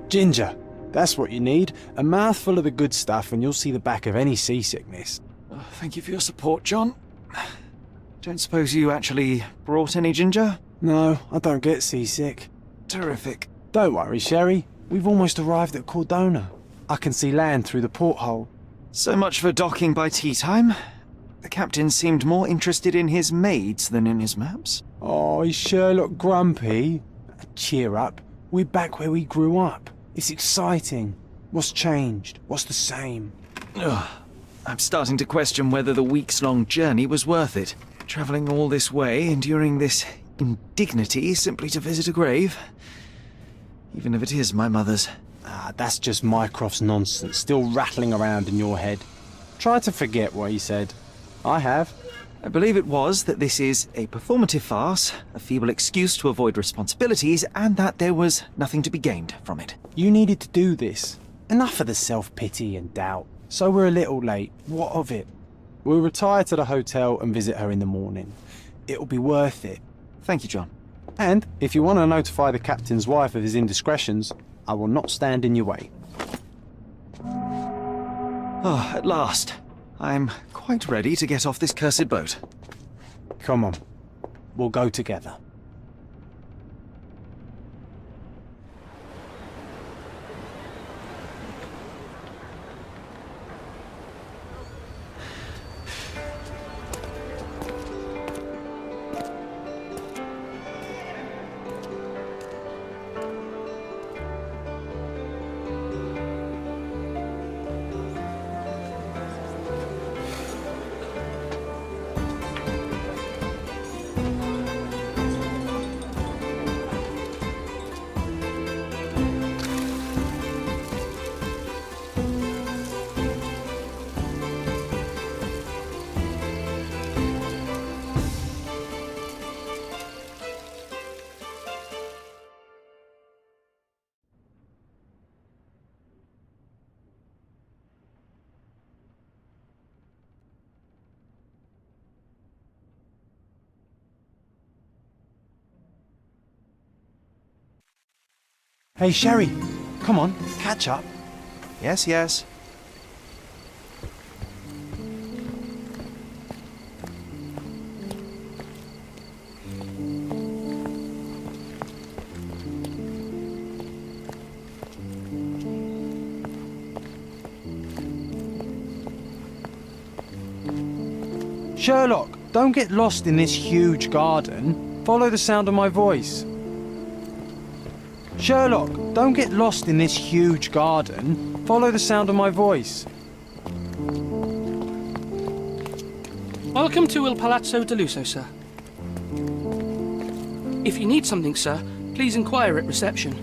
Ginger, that's what you need. A mouthful of the good stuff and you'll see the back of any seasickness. Oh, thank you for your support, John. Don't suppose you actually brought any ginger? No, I don't get seasick. Terrific. Don't worry, Sherry. We've almost arrived at Cordona. I can see land through the porthole. So much for docking by tea time. The captain seemed more interested in his maids than in his maps. Oh, is Sherlock grumpy? Cheer up. We're back where we grew up. It's exciting. What's changed? What's the same? Ugh. I'm starting to question whether the weeks-long journey was worth it. Travelling all this way, enduring this indignity simply to visit a grave. Even if it is my mother's. Ah, that's just Mycroft's nonsense, still rattling around in your head. Try to forget what he said. I have. I believe it was that this is a performative farce, a feeble excuse to avoid responsibilities, and that there was nothing to be gained from it. You needed to do this. Enough of the self-pity and doubt. So we're a little late. What of it? We'll retire to the hotel and visit her in the morning. It'll be worth it. Thank you, John. And if you want to notify the captain's wife of his indiscretions, I will not stand in your way. Oh, at last. I'm quite ready to get off this cursed boat. Come on. We'll go together. Hey, Sherry, come on, catch up. Yes, yes. Sherlock, don't get lost in this huge garden. Follow the sound of my voice. Sherlock, don't get lost in this huge garden. Follow the sound of my voice. Welcome to Il Palazzo de Lusso, sir. If you need something, sir, please inquire at reception.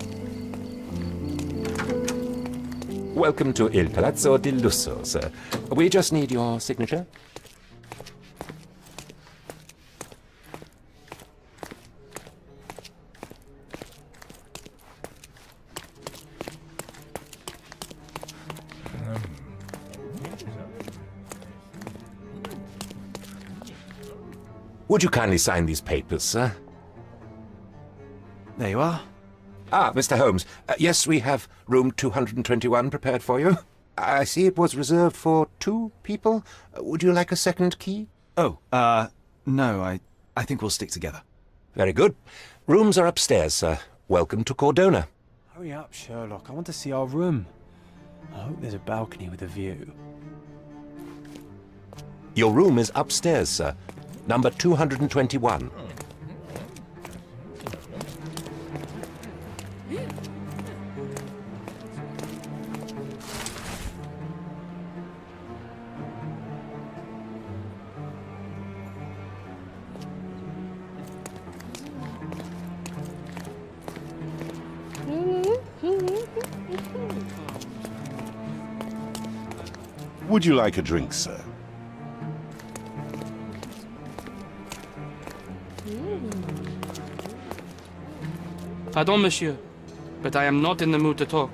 Welcome to Il Palazzo di Lusso, sir. We just need your signature. Would you kindly sign these papers, sir? There you are. Ah, Mr. Holmes. Yes, we have room 221 prepared for you. I see it was reserved for 2 people. Would you like a second key? Oh, no, I think we'll stick together. Very good. Rooms are upstairs, sir. Welcome to Cordona. Hurry up, Sherlock. I want to see our room. I hope there's a balcony with a view. Your room is upstairs, sir. Number 221. Would you like a drink, sir? Pardon, monsieur, but I am not in the mood to talk.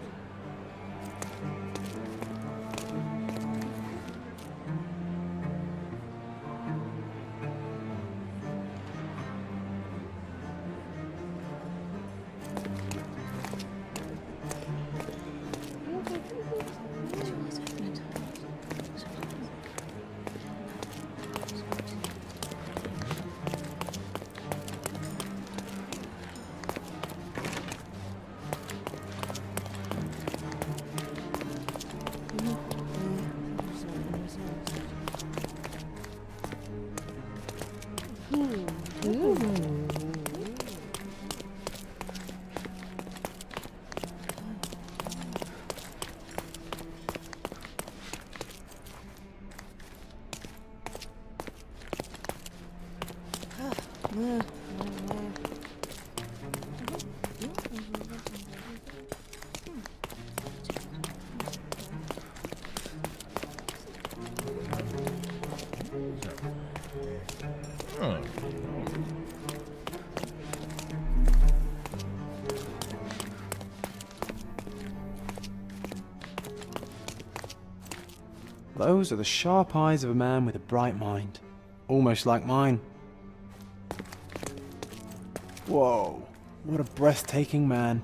Those are the sharp eyes of a man with a bright mind. Almost like mine. Whoa, what a breathtaking man.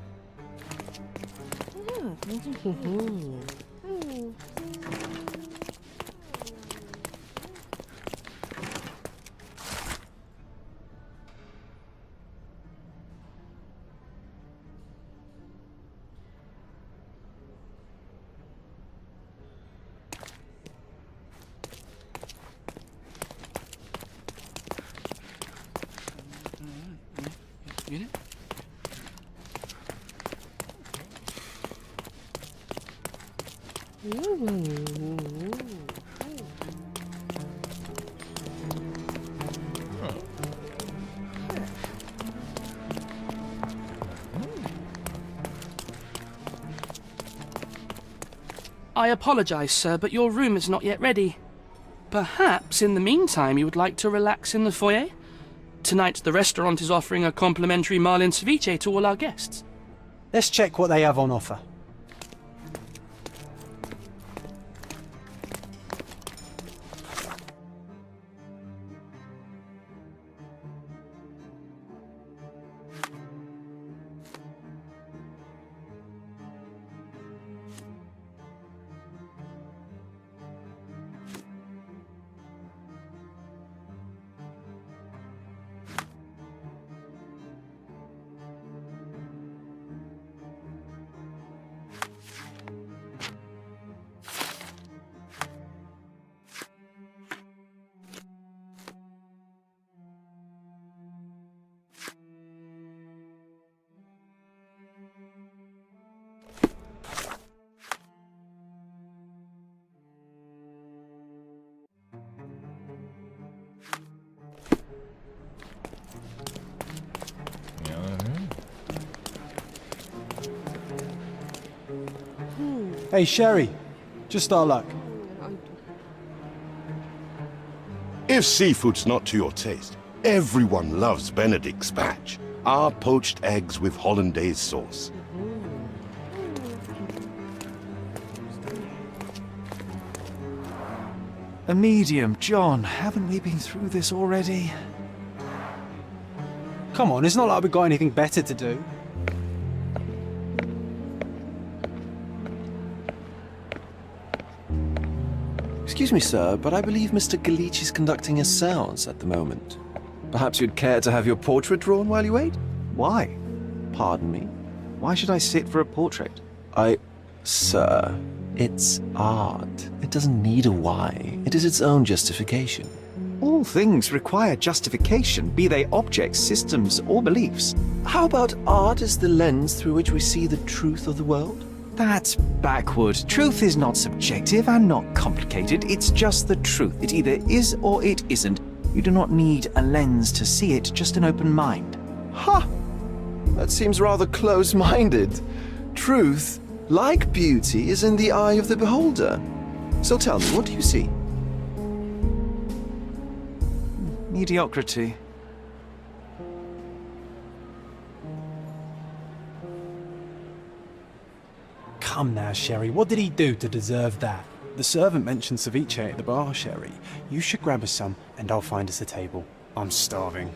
Unit? I apologize, sir, but your room is not yet ready. Perhaps, in the meantime, you would like to relax in the foyer? Tonight, the restaurant is offering a complimentary marlin ceviche to all our guests. Let's check what they have on offer. Hey, Sherry, just our luck. If seafood's not to your taste, everyone loves Benedict's batch. Our poached eggs with hollandaise sauce. A medium, John. Haven't we been through this already? Come on, it's not like we've got anything better to do. Excuse me, sir, but I believe Mr. Galich is conducting a séance at the moment. Perhaps you'd care to have your portrait drawn while you wait? Why? Pardon me? Why should I sit for a portrait? Sir, it's art. It doesn't need a why. It is its own justification. All things require justification, be they objects, systems, or beliefs. How about art as the lens through which we see the truth of the world? That's backward. Truth is not subjective and not complicated. It's just the truth. It either is or it isn't. You do not need a lens to see it, just an open mind. Ha! That seems rather close-minded. Truth, like beauty, is in the eye of the beholder. So tell me, what do you see? Mediocrity. Come now, Sherry, what did he do to deserve that? The servant mentioned ceviche at the bar, Sherry. You should grab us some, and I'll find us a table. I'm starving.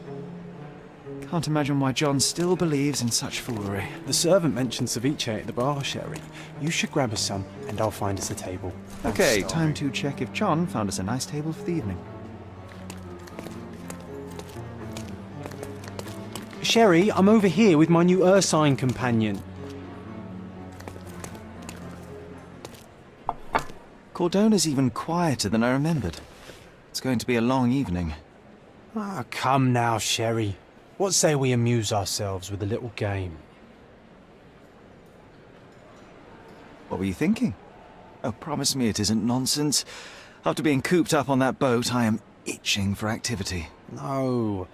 Can't imagine why John still believes in such foolery. The servant mentioned ceviche at the bar, Sherry. You should grab us some, and I'll find us a table. I'm Okay, starving. time to check if John found us a nice table for the evening. Sherry, I'm over here with my new Ursine companion. Cordona's even quieter than I remembered. It's going to be a long evening. Ah, come now, Sherry. What say we amuse ourselves with a little game? What were you thinking? Oh, promise me it isn't nonsense. After being cooped up on that boat, I am itching for activity. No.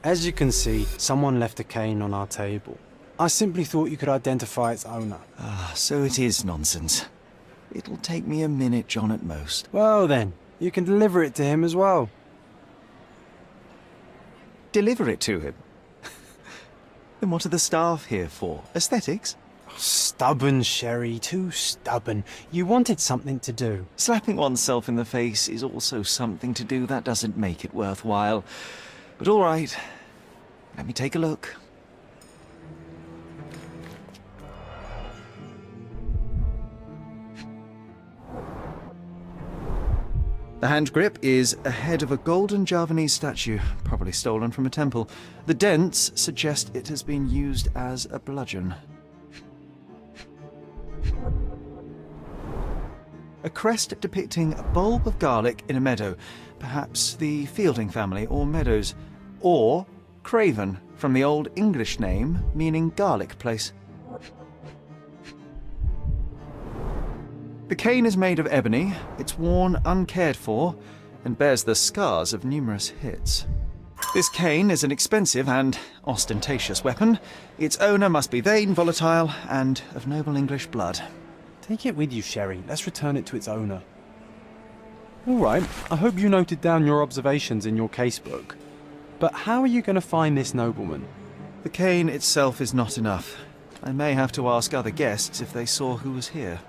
As you can see, someone left a cane on our table. I simply thought you could identify its owner. Ah, so it is nonsense. It'll take me a minute, John, at most. Well then, you can deliver it to him as well. Deliver it to him? Then what are the staff here for? Aesthetics? Stubborn, Sherry, too stubborn. You wanted something to do. Slapping oneself in the face is also something to do. That doesn't make it worthwhile. But all right, let me take a look. The hand grip is a head of a golden Javanese statue, probably stolen from a temple. The dents suggest it has been used as a bludgeon. A crest depicting a bulb of garlic in a meadow, perhaps the Fielding family or Meadows, or Craven, from the Old English name meaning garlic place. The cane is made of ebony, it's worn uncared for, and bears the scars of numerous hits. This cane is an expensive and ostentatious weapon. Its owner must be vain, volatile, and of noble English blood. Take it with you, Sherry. Let's return it to its owner. All right, I hope you noted down your observations in your casebook. But how are you going to find this nobleman? The cane itself is not enough. I may have to ask other guests if they saw who was here.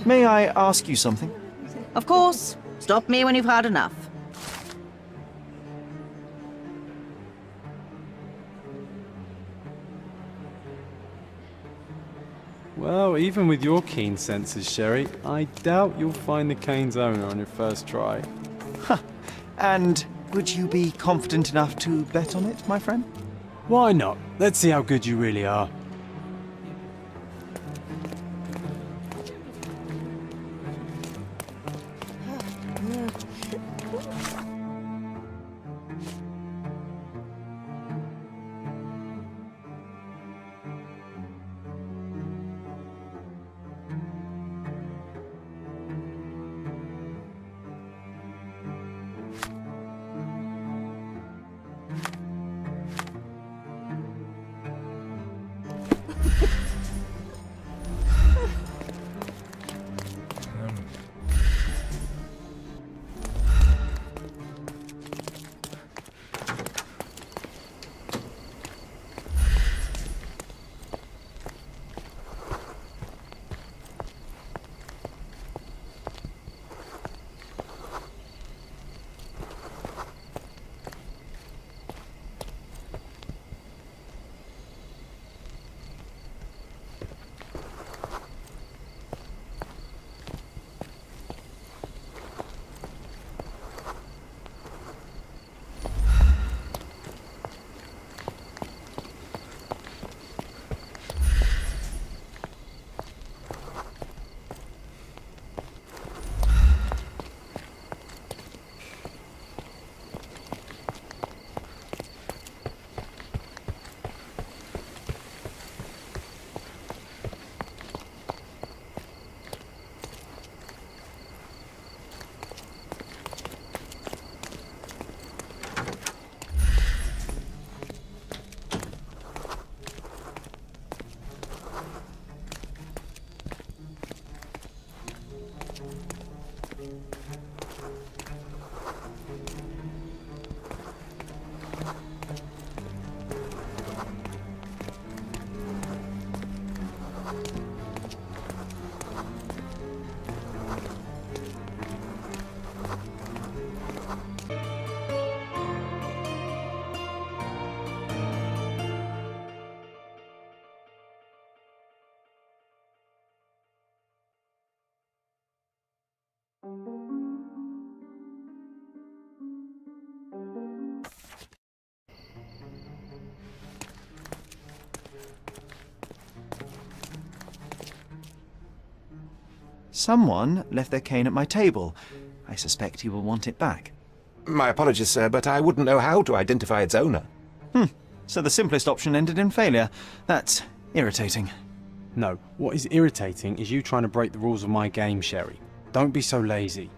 May I ask you something? Of course. Stop me when you've had enough. Well, even with your keen senses, Sherry, I doubt you'll find the cane's owner on your first try. And would you be confident enough to bet on it, my friend? Why not? Let's see how good you really are. Someone left their cane at my table. I suspect he will want it back. My apologies, sir, but I wouldn't know how to identify its owner. So the simplest option ended in failure. That's irritating. No, what is irritating is you trying to break the rules of my game, Sherry. Don't be so lazy.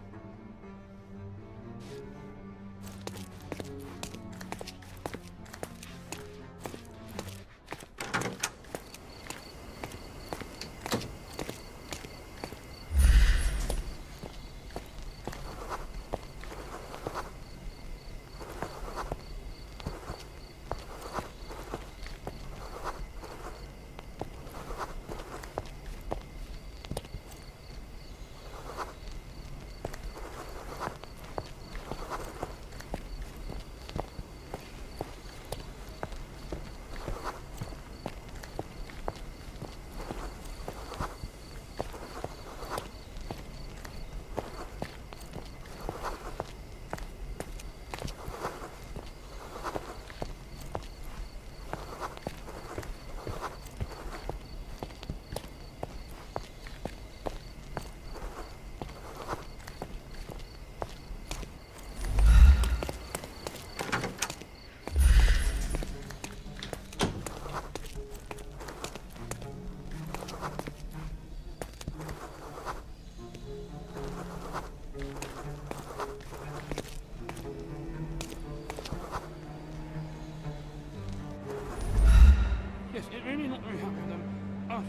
Yes, it really not very happy with them. Oh,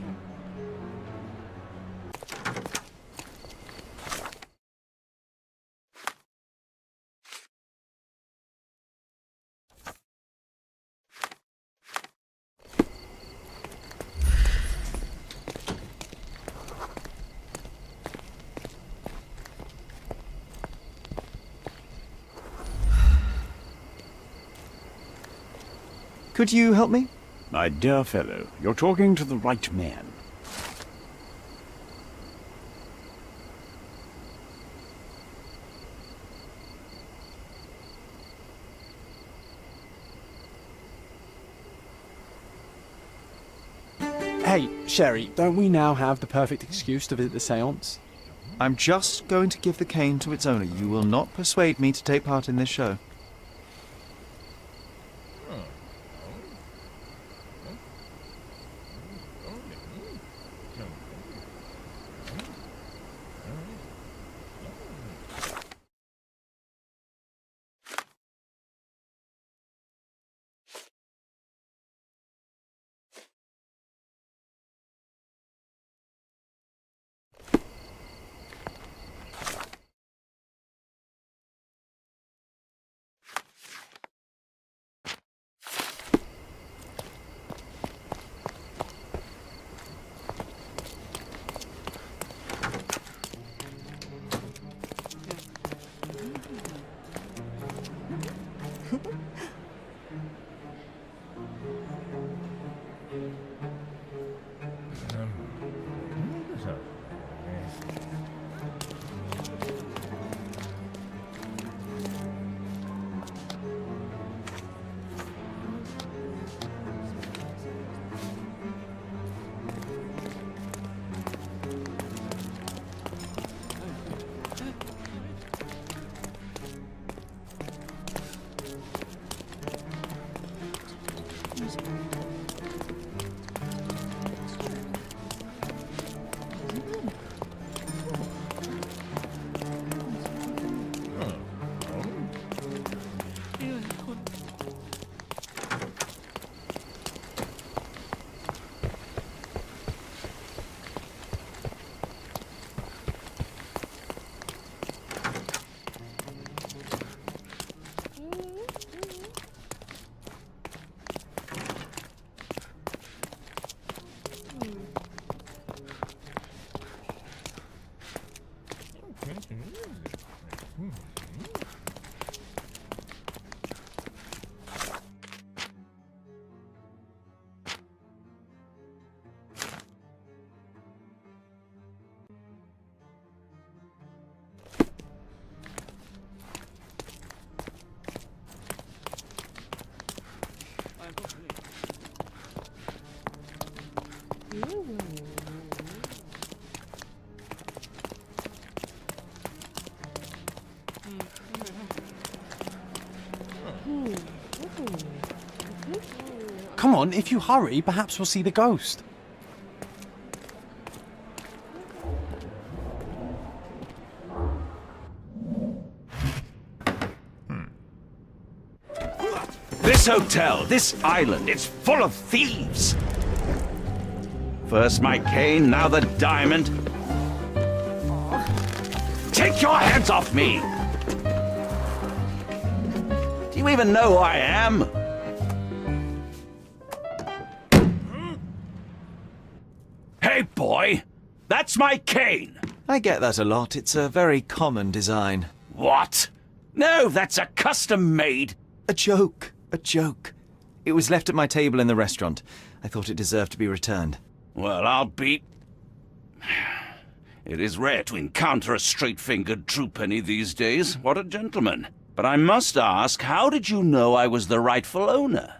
Could you help me? My dear fellow, you're talking to the right man. Hey, Sherry, don't we now have the perfect excuse to visit the seance? I'm just going to give the cane to its owner. You will not persuade me to take part in this show. Come on, if you hurry, perhaps we'll see the ghost. This hotel, this island, it's full of thieves. First my cane, now the diamond. Take your hands off me! Do you even know who I am? Hey, boy! That's my cane! I get that a lot. It's a very common design. What? No, that's a custom-made... A joke. A joke. It was left at my table in the restaurant. I thought it deserved to be returned. Well, I'll be... It is rare to encounter a straight-fingered true penny these days. What a gentleman. But I must ask, how did you know I was the rightful owner?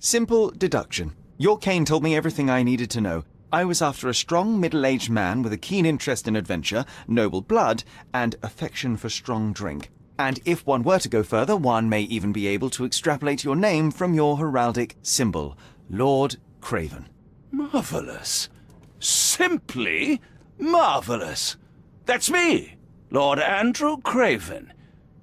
Simple deduction. Your cane told me everything I needed to know. I was after a strong, middle-aged man with a keen interest in adventure, noble blood, and affection for strong drink. And if one were to go further, one may even be able to extrapolate your name from your heraldic symbol, Lord Craven. Marvelous. Simply marvelous. That's me, Lord Andrew Craven.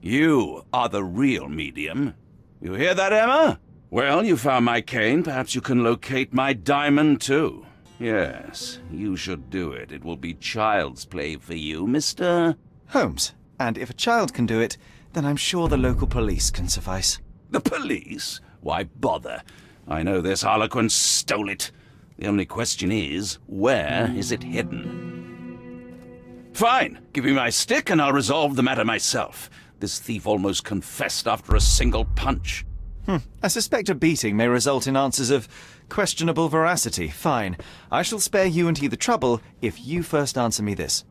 You are the real medium. You hear that, Emma? Well, you found my cane. Perhaps you can locate my diamond, too. Yes, you should do it. It will be child's play for you, Mr. Holmes. And if a child can do it, then I'm sure the local police can suffice. The police? Why bother? I know this harlequin stole it. The only question is, where is it hidden? Fine. Give me my stick and I'll resolve the matter myself. This thief almost confessed after a single punch. I suspect a beating may result in answers of questionable veracity. Fine. I shall spare you and he the trouble if you first answer me this.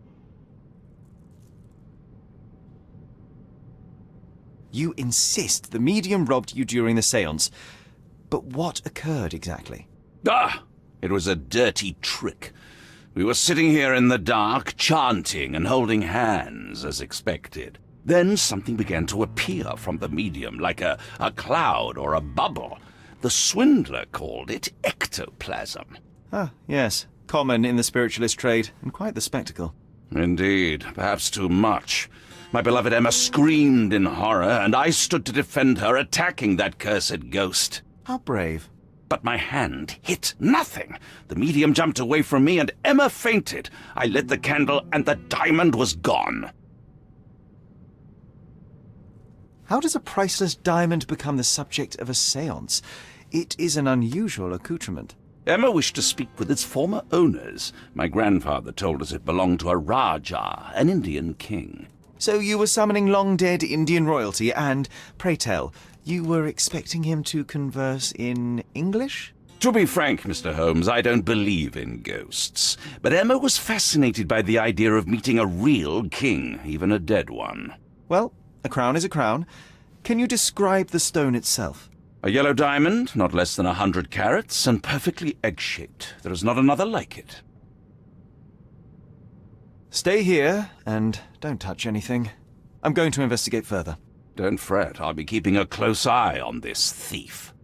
You insist the medium robbed you during the séance. But what occurred exactly? It was a dirty trick. We were sitting here in the dark, chanting and holding hands, as expected. Then something began to appear from the medium, like a cloud or a bubble. The swindler called it ectoplasm. Ah, yes. Common in the spiritualist trade, and quite the spectacle. Indeed, perhaps too much. My beloved Emma screamed in horror, and I stood to defend her, attacking that cursed ghost. How brave. But my hand hit nothing. The medium jumped away from me, and Emma fainted. I lit the candle, and the diamond was gone. How does a priceless diamond become the subject of a séance? It is an unusual accoutrement. Emma wished to speak with its former owners. My grandfather told us it belonged to a Rajah, an Indian king. So you were summoning long-dead Indian royalty, and, pray tell, You were expecting him to converse in English? To be frank, Mr. Holmes, I don't believe in ghosts. But Emma was fascinated by the idea of meeting a real king, even a dead one. Well, a crown is a crown. Can you describe the stone itself? A yellow diamond, not less than 100 carats, and perfectly egg-shaped. There is not another like it. Stay here, and don't touch anything. I'm going to investigate further. Don't fret, I'll be keeping a close eye on this thief.